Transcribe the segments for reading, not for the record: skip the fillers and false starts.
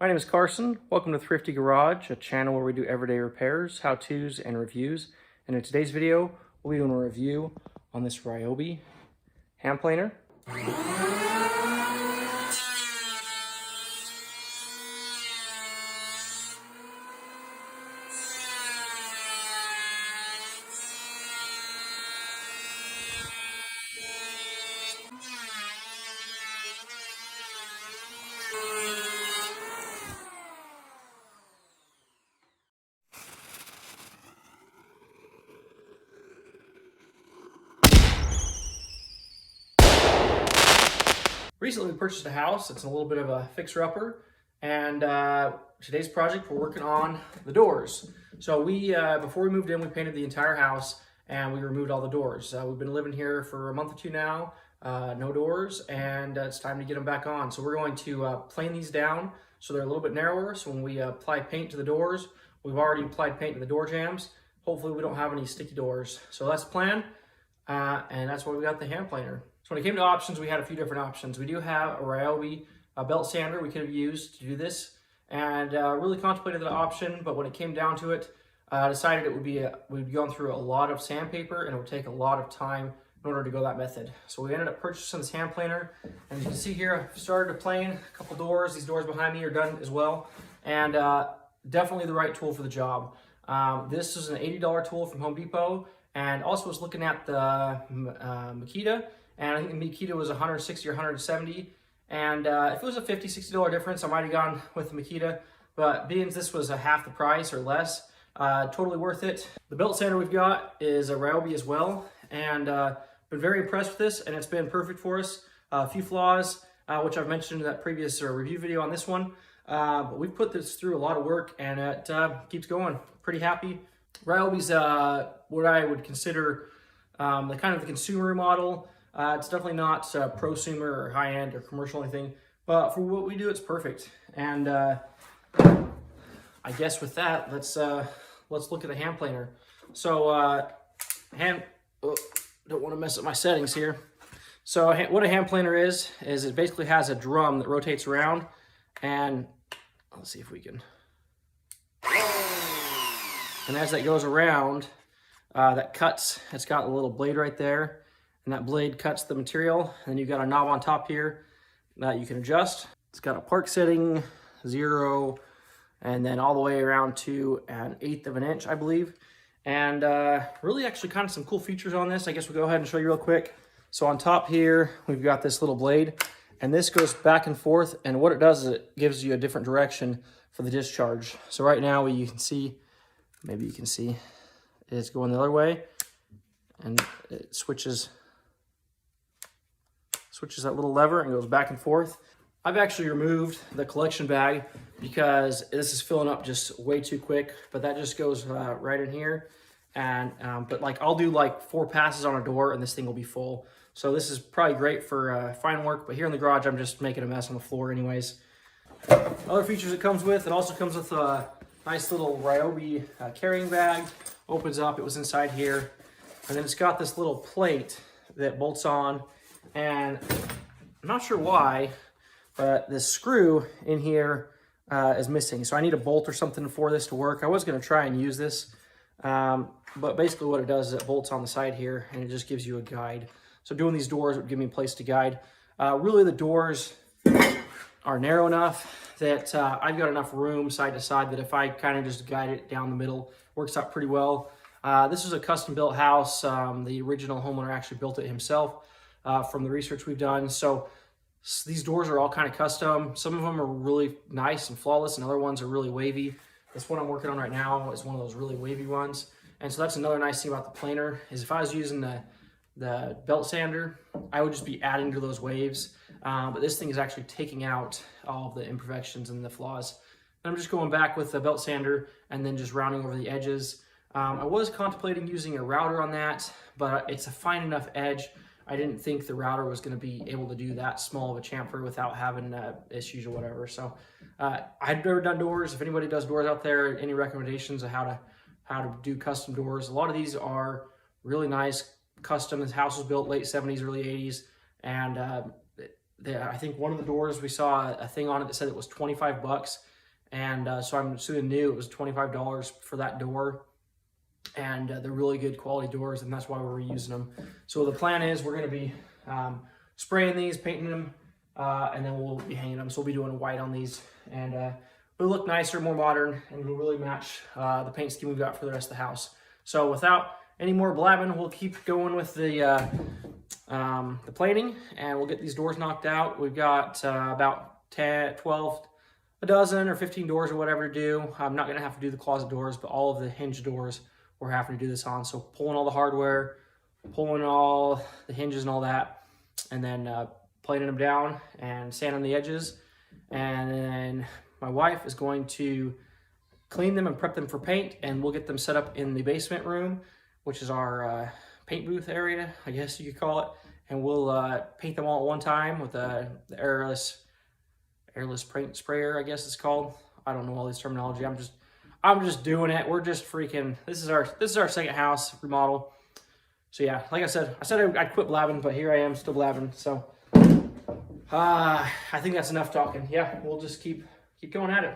My name is Carson. Welcome to Thrifty Garage, a channel where we do everyday repairs, how-tos, and reviews. And in today's video, we'll be doing a review on this Ryobi hand planer. Recently we purchased a house. It's a little bit of a fixer-upper, and today's project we're working on the doors. So before we moved in, we painted the entire house and we removed all the doors. We've been living here for a month or two now, no doors, and it's time to get them back on. So we're going to plane these down so they're a little bit narrower, so when we apply paint to the doors, we've already applied paint to the door jambs. Hopefully we don't have any sticky doors. So that's the plan, and that's why we got the hand planer. So when it came to options, we had a few different options. We do have a Ryobi belt sander we could have used to do this, and really contemplated that option, but when it came down to it, decided it would be we'd be going through a lot of sandpaper and it would take a lot of time in order to go that method. So we ended up purchasing this hand planer, and you can see here, I've started to plane a couple doors. These doors behind me are done as well, and definitely the right tool for the job. This is an $80 tool from Home Depot, and also was looking at the Makita. And I think the Makita was $160 or $170. And if it was a $50, $60 difference, I might have gone with the Makita. But being this was a half the price or less, totally worth it. The belt sander we've got is a Ryobi as well. And been very impressed with this, and it's been perfect for us. A few flaws, which I've mentioned in that previous review video on this one. But we've put this through a lot of work, and it keeps going. Pretty happy. Ryobi's what I would consider the kind of the consumer model. It's definitely not prosumer or high-end or commercial or anything, but for what we do, it's perfect. And I guess with that, let's look at the hand planer. So don't want to mess up my settings here. So what a hand planer is it basically has a drum that rotates around, and let's see if we can. And as that goes around, that cuts. It's got a little blade right there. And that blade cuts the material, and then you've got a knob on top here that you can adjust. It's got a park setting, 0, and then all the way around to 1/8 of an inch, I believe. And really actually kind of some cool features on this. I guess we'll go ahead and show you real quick. So on top here, we've got this little blade, and this goes back and forth, and what it does is it gives you a different direction for the discharge. So right now you can see, maybe you can see, it's going the other way, and it switches that little lever and goes back and forth. I've actually removed the collection bag because this is filling up just way too quick, but that just goes right in here. And but like I'll do like 4 passes on a door and this thing will be full. So this is probably great for fine work, but here in the garage I'm just making a mess on the floor anyways. Other features it comes with, it also comes with a nice little Ryobi carrying bag. Opens up, it was inside here. And then it's got this little plate that bolts on. And I'm not sure why, but this screw in here is missing. So I need a bolt or something for this to work. I was going to try and use this, but basically what it does is it bolts on the side here, and it just gives you a guide. So doing these doors would give me a place to guide. Really the doors are narrow enough that I've got enough room side to side that if I kind of just guide it down the middle, works out pretty well. This is a custom built house. The original homeowner actually built it himself. From the research we've done. So these doors are all kind of custom. Some of them are really nice and flawless, and other ones are really wavy. This one I'm working on right now is one of those really wavy ones. And so that's another nice thing about the planer, is if I was using the belt sander, I would just be adding to those waves. But this thing is actually taking out all of the imperfections and the flaws. And I'm just going back with the belt sander and then just rounding over the edges. I was contemplating using a router on that, but it's a fine enough edge. I didn't think the router was going to be able to do that small of a chamfer without having issues or whatever. So I've never done doors. If anybody does doors out there, any recommendations of how to do custom doors? A lot of these are really nice, custom. This house was built late 70s, early 80s, and I think one of the doors we saw a thing on it that said it was 25 bucks. And so I'm assuming new, it was $25 for that door. And they're really good quality doors, and that's why we're reusing them. So the plan is we're gonna be spraying these, painting them, and then we'll be hanging them. So we'll be doing white on these, and it'll look nicer, more modern, and it'll really match the paint scheme we've got for the rest of the house. So without any more blabbing, we'll keep going with the plating, and we'll get these doors knocked out. We've got about 10, 12, a dozen or 15 doors or whatever to do. I'm not gonna have to do the closet doors, but all of the hinge doors we're having to do this on. So pulling all the hardware, pulling all the hinges and all that, and then plating them down and sanding the edges. And then my wife is going to clean them and prep them for paint, and we'll get them set up in the basement room, which is our paint booth area, I guess you could call it. And we'll paint them all at one time with the airless paint sprayer, I guess it's called. I don't know all this terminology. I'm just doing it. We're just freaking, this is our second house remodel. So yeah, like I said I'd quit blabbing, but here I am still blabbing. So I think that's enough talking. Yeah, we'll just keep going at it.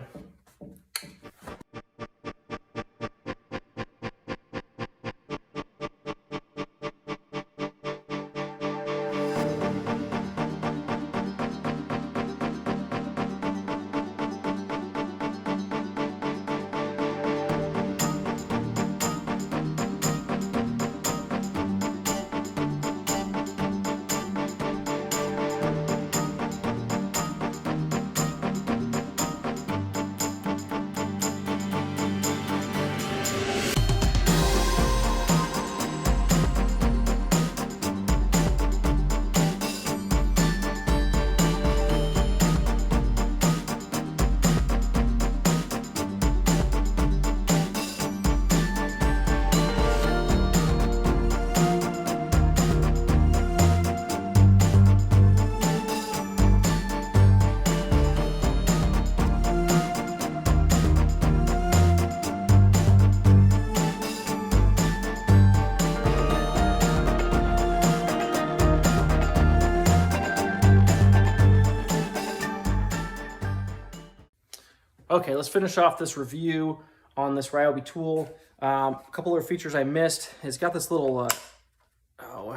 Okay, let's finish off this review on this Ryobi tool. A couple of features I missed. It's got this little,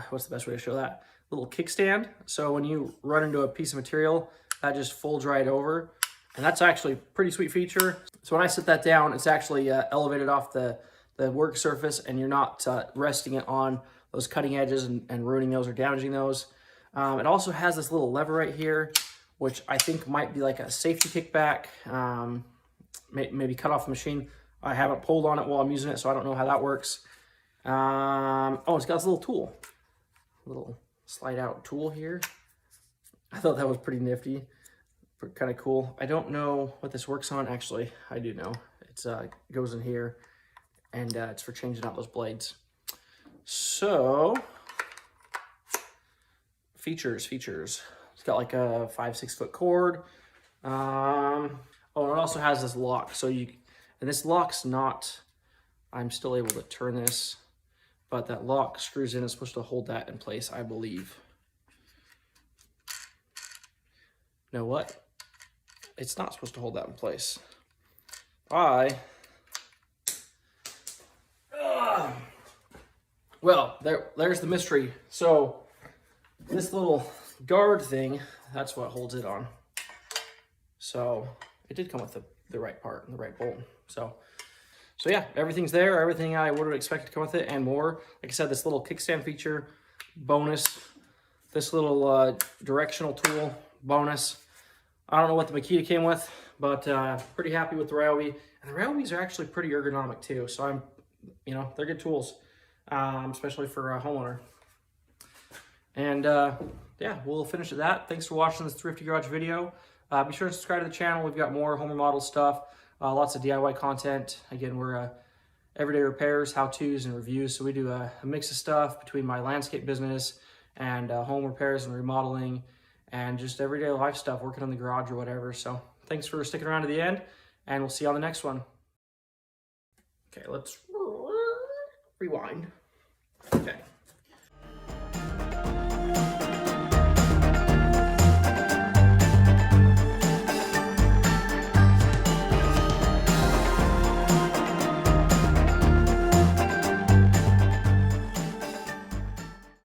what's the best way to show that? Little kickstand. So when you run into a piece of material, that just folds right over. And that's actually a pretty sweet feature. So when I set that down, it's actually elevated off the work surface, and you're not resting it on those cutting edges and ruining those or damaging those. It also has this little lever right here, which I think might be like a safety kickback, maybe cut off the machine. I haven't pulled on it while I'm using it, so I don't know how that works. Oh, it's got this little tool, little slide out tool here. I thought that was pretty nifty, kind of cool. I don't know what this works on. Actually, I do know. It goes in here, and it's for changing out those blades. So, features. It's got like a 5-6 foot cord. Oh, and it also has this lock. So and this lock's not, I'm still able to turn this, but that lock screws in. It's supposed to hold that in place, I believe. You know what? It's not supposed to hold that in place. Well, there's the mystery. So this little guard thing, that's what holds it on. So it did come with the right part and the right bolt. So yeah, everything's there, everything I would have expected to come with it and more. Like I said, this little kickstand feature, bonus. This little directional tool, bonus. I don't know what the Makita came with, but pretty happy with the Ryobi. And the Ryobis are actually pretty ergonomic too. So they're good tools, especially for a homeowner. And yeah, we'll finish at that. Thanks for watching this Thrifty Garage video. Be sure to subscribe to the channel. We've got more home remodel stuff, lots of DIY content. Again, we're everyday repairs, how-tos, and reviews. So we do a mix of stuff between my landscape business and home repairs and remodeling and just everyday life stuff, working on the garage or whatever. So thanks for sticking around to the end, and we'll see you on the next one. Okay, let's rewind. Okay.